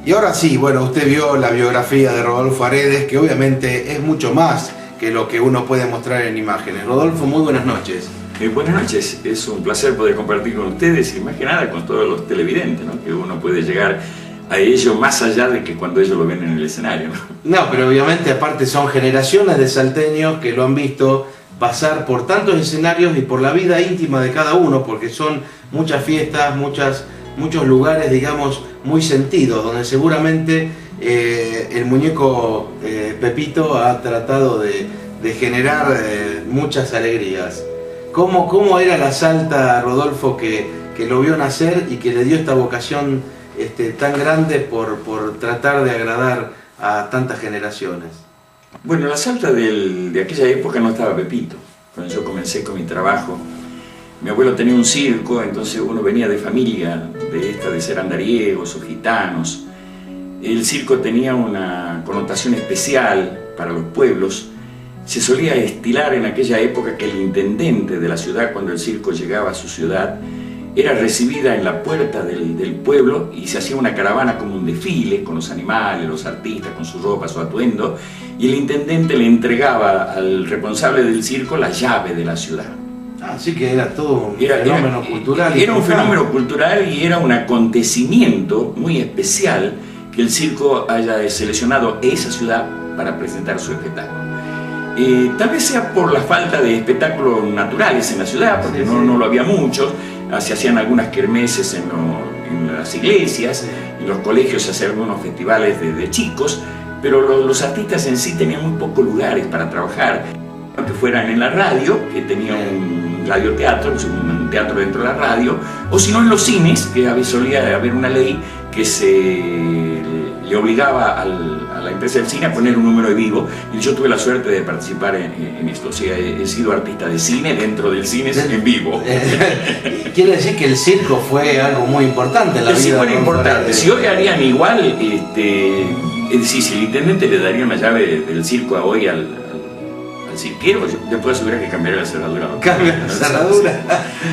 Y ahora sí, bueno, usted vio la biografía de Rodolfo Aredes, que obviamente es mucho más que lo que uno puede mostrar en imágenes. Rodolfo, muy buenas noches. Buenas noches, es un placer poder compartir con ustedes y más que nada con todos los televidentes, ¿no? Que uno puede llegar a ello más allá de que cuando ellos lo ven en el escenario, ¿no? No, pero obviamente aparte son generaciones de salteños que lo han visto pasar por tantos escenarios y por la vida íntima de cada uno, porque son muchas fiestas, muchos lugares, digamos, muy sentidos, donde seguramente el muñeco Pepito ha tratado de generar muchas alegrías. ¿Cómo era la Salta, Rodolfo, que lo vio nacer y que le dio esta vocación tan grande por tratar de agradar a tantas generaciones? Bueno, la Salta de aquella época no estaba Pepito. Cuando yo comencé con mi trabajo, mi abuelo tenía un circo, entonces uno venía de familia de ser andariegos o gitanos. El circo tenía una connotación especial para los pueblos. Se solía estilar en aquella época que el intendente de la ciudad, cuando el circo llegaba a su ciudad, era recibida en la puerta del pueblo y se hacía una caravana como un desfile con los animales, los artistas, con su ropa, su atuendo, y el intendente le entregaba al responsable del circo la llave de la ciudad. Así que era todo un fenómeno cultural. Era un fenómeno cultural y era un acontecimiento muy especial que el circo haya seleccionado esa ciudad para presentar su espectáculo. Tal vez sea por la falta de espectáculos naturales en la ciudad, porque no lo había mucho. Se hacían algunas kermeses en las iglesias, en los colegios se hacían algunos festivales de chicos, pero los artistas en sí tenían muy pocos lugares para trabajar, que fueran en la radio, que tenía un radioteatro, un teatro dentro de la radio, o si no en los cines, que solía haber una ley que le obligaba a la empresa del cine a poner un número de vivo, y yo tuve la suerte de participar en esto. O sea, he sido artista de cine dentro del cine en vivo. Quiere decir que el circo fue algo muy importante en la vida. El circo era importante. Si hoy harían igual, es decir, si el intendente le daría una llave del circo hoy al cirquero, yo puedo asegurar que cambiaría la cerradura, ¿no? ¿Cambia la cerradura?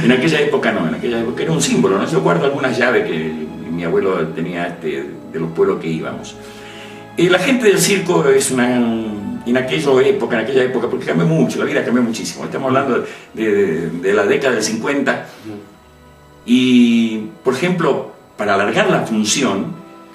En aquella época no, en aquella época era un símbolo, ¿no? Yo guardo algunas llaves que mi abuelo tenía de los pueblos que íbamos. La gente del circo es en aquella época, porque cambió mucho, la vida cambió muchísimo. Estamos hablando de la década del 50 y, por ejemplo, para alargar la función,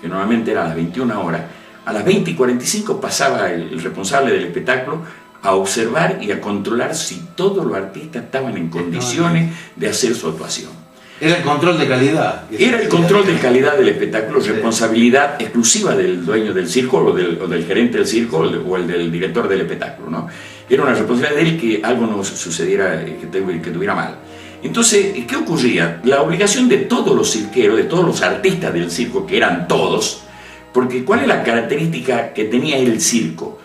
que normalmente era a las 21 horas, a las 20:45 pasaba el responsable del espectáculo a observar y a controlar si todos los artistas estaban en condiciones de hacer su actuación. Era el control de calidad. Era el control de calidad del espectáculo, responsabilidad exclusiva del dueño del circo o del gerente del circo o el del director del espectáculo, ¿no? Era una responsabilidad de él que algo no sucediera, que tuviera mal. Entonces, ¿qué ocurría? La obligación de todos los cirqueros, de todos los artistas del circo, que eran todos, porque ¿cuál es la característica que tenía el circo?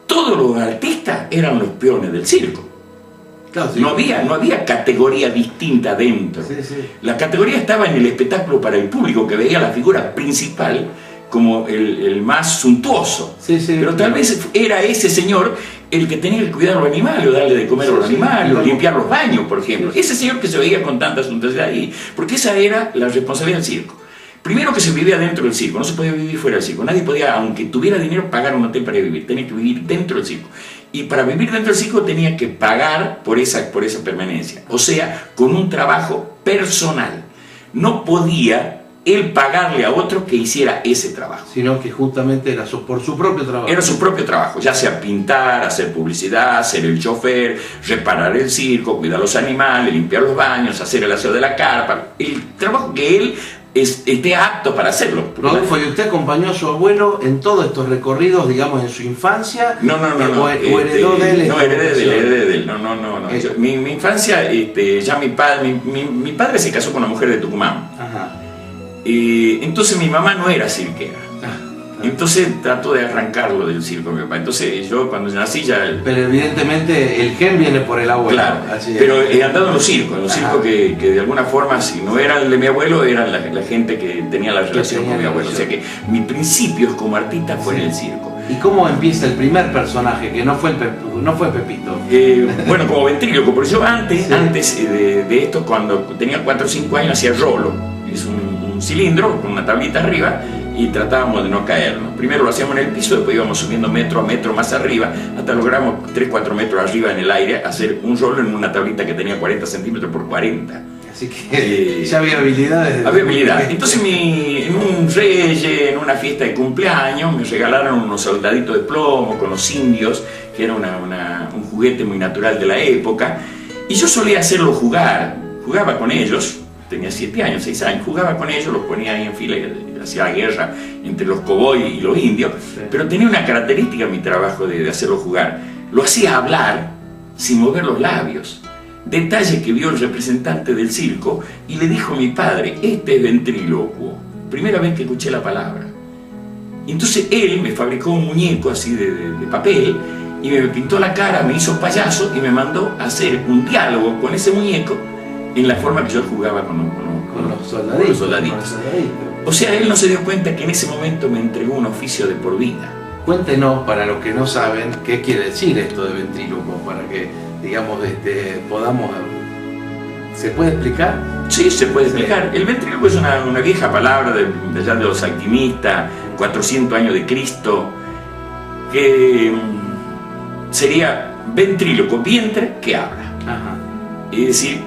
Todos los artistas eran los peones del circo. Claro, sí. No había categoría distinta dentro. Sí, sí. La categoría estaba en el espectáculo para el público, que veía la figura principal como el más suntuoso. Sí, sí, pero tal vez era ese señor el que tenía que cuidar a los animales, o darle de comer a los animales, o limpiar los baños, por ejemplo. Ese señor que se veía con tanta suntuosidad ahí, porque esa era la responsabilidad del circo. Primero, que se vivía dentro del circo, no se podía vivir fuera del circo. Nadie podía, aunque tuviera dinero, pagar un hotel para vivir. Tenía que vivir dentro del circo. Y para vivir dentro del circo tenía que pagar por esa permanencia. O sea, con un trabajo personal. No podía él pagarle a otro que hiciera ese trabajo. Sino que justamente era por su propio trabajo. Era su propio trabajo, ya sea pintar, hacer publicidad, ser el chofer, reparar el circo, cuidar los animales, limpiar los baños, hacer el aseo de la carpa. El trabajo que él esté apto para hacerlo. Rodolfo, ¿y usted acompañó a su abuelo en todos estos recorridos, digamos, en su infancia? No. ¿O heredó de él? No, heredé de él. No. Mi infancia, ya mi padre se casó con una mujer de Tucumán. Ajá. Entonces mi mamá no era cirquera. Entonces trató de arrancarlo del circo mi papá. Entonces yo cuando nací ya... Pero evidentemente el gen viene por el abuelo. Claro, pero he andado en los circos que de alguna forma, si no era el de mi abuelo, era la gente que tenía la relación con mi abuelo. O sea que mi principio como artista fue en el circo. ¿Y cómo empieza el primer personaje, que no fue Pepito? Bueno, como ventríloco, porque yo antes de esto, cuando tenía 4 o 5 años, hacía Rolo. Es un cilindro con una tablita arriba y tratábamos de no caernos. Primero lo hacíamos en el piso, después íbamos subiendo metro a metro más arriba, hasta logramos 3-4 metros arriba en el aire, hacer un rolo en una tablita que tenía 40 centímetros por 40. Así que ya había habilidades. Había habilidad. Entonces en un reyes, en una fiesta de cumpleaños, me regalaron unos soldaditos de plomo con los indios, que era un juguete muy natural de la época, y yo solía hacerlo jugar, jugaba con ellos, tenía 7 años, 6 años, jugaba con ellos, los ponía ahí en fila, hacía la guerra entre los cowboys y los indios, sí. Pero tenía una característica mi trabajo de hacerlo jugar, lo hacía hablar sin mover los labios. Detalle que vio el representante del circo y le dijo a mi padre: este es ventrílocuo. Primera vez que escuché la palabra. Y entonces él me fabricó un muñeco así de papel y me pintó la cara, me hizo payaso y me mandó a hacer un diálogo con ese muñeco en la forma que yo jugaba con los soldaditos. O sea, él no se dio cuenta que en ese momento me entregó un oficio de por vida. Cuéntenos, para los que no saben, qué quiere decir esto de ventrílocuo, para que, digamos, podamos... ¿Se puede explicar? Sí, se puede explicar. Sí. El ventrílocuo es una vieja palabra de allá de los alquimistas, 400 años de Cristo, que sería ventríloco, vientre que habla. Ajá. Es decir,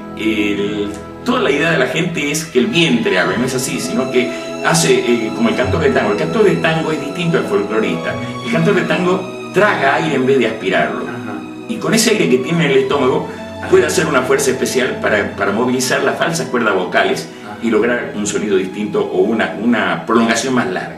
toda la idea de la gente es que el vientre habla, no es así, sino que hace como el cantor de tango. El cantor de tango es distinto al folclorista. El cantor de tango traga aire en vez de aspirarlo. Ajá. Y con ese aire que tiene en el estómago puede hacer una fuerza especial para movilizar las falsas cuerdas vocales. Ajá. Y lograr un sonido distinto o una prolongación más larga.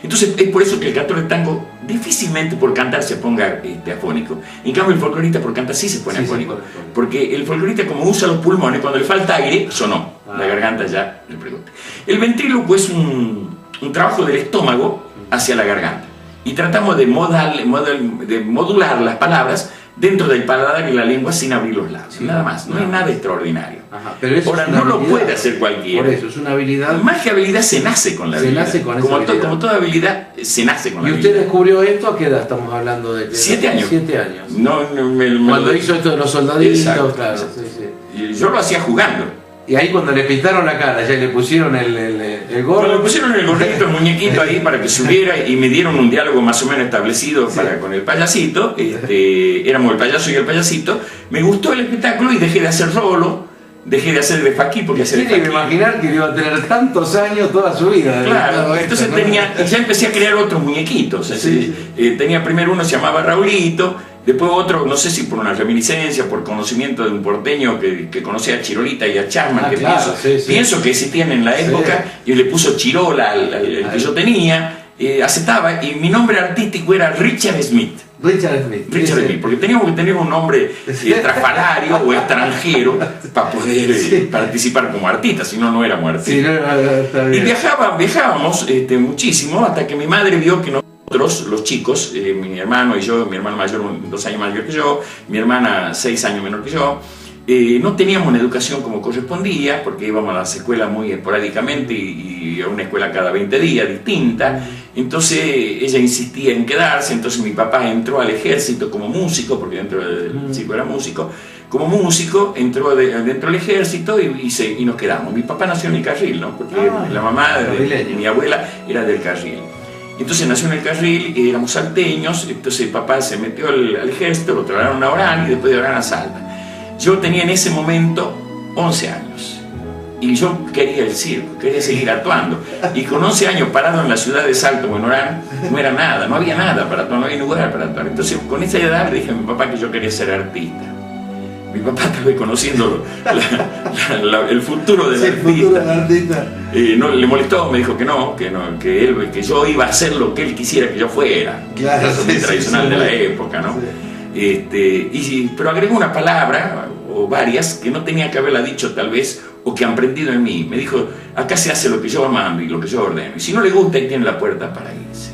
Entonces es por eso que el cantor de tango difícilmente por cantar se ponga afónico. En cambio el folclorista por cantar sí se pone afónico, porque el folclorista, como usa los pulmones, cuando le falta aire sonó, la garganta ya le pregunta. El ventrílocuo es un trabajo del estómago hacia la garganta y tratamos de modular las palabras dentro del paladar y la lengua sin abrir los labios, nada más, no es nada extraordinario. Ajá, pero eso ahora, no lo puede hacer cualquiera. Por eso, es una habilidad. Más que habilidad, se nace con la habilidad. Se nace con esa habilidad. Como toda habilidad, se nace con la habilidad. ¿Y usted descubrió esto a qué edad estamos hablando? De 7 años. 7 años. Cuando hizo esto de los soldaditos, exacto, claro. Exacto. Sí. Y yo lo hacía jugando. Y ahí cuando le pintaron la cara, ya le pusieron el gorro. Cuando le pusieron el gorrito, el muñequito ahí para que subiera y me dieron un diálogo más o menos establecido con el payasito, éramos el payaso y el payasito, me gustó el espectáculo y dejé de hacer rolo, dejé de hacer de faquí porque hacía de faquí. Tiene que imaginar que iba a tener tantos años toda su vida. Claro, entonces ¿no? Ya empecé a crear otros muñequitos. Sí. Tenía primero uno, se llamaba Raulito. Después otro, no sé si por una reminiscencia, por conocimiento de un porteño que conocía a Chirolita y a Chapman, que claro, pienso que existían en la época, y le puso Chirola al que yo tenía, aceptaba, y mi nombre artístico era Richard Smith. Richard Smith, porque teníamos que tener un nombre estrafalario o extranjero para poder participar como artista, si no, no éramos artistas. Sí, no, y viajábamos muchísimo, hasta que mi madre vio que nosotros, los chicos, mi hermano y yo, mi hermano mayor 2 años mayor que yo, mi hermana 6 años menor que yo, no teníamos una educación como correspondía, porque íbamos a las escuelas muy esporádicamente y a una escuela cada 20 días distinta. Entonces ella insistía en quedarse, entonces mi papá entró al ejército como músico, porque dentro del circo era músico, como músico entró dentro del ejército y nos quedamos. Mi papá nació en el Carril, ¿no? Porque la mamá de mi abuela era del Carril. Entonces nació en el Carril, éramos salteños, entonces papá se metió al ejército, lo trasladaron a Orán y después de Orán a Salta. Yo tenía en ese momento 11 años y yo quería el circo, quería seguir actuando. Y con 11 años parado en la ciudad de Salto o en Orán, no era nada, no había nada para actuar, no había lugar para actuar. Entonces con esa edad le dije a mi papá que yo quería ser artista. Mi papá estaba conociendo el futuro del artista. No, le molestó, me dijo que yo iba a hacer lo que él quisiera que yo fuera. Claro, eso es muy tradicional de la época, ¿no? Pero agregó una palabra o varias que no tenía que haberla dicho tal vez, o que han aprendido en mí. Me dijo: acá se hace lo que yo mando y lo que yo ordeno. Y si no le gusta, ahí tiene la puerta para irse.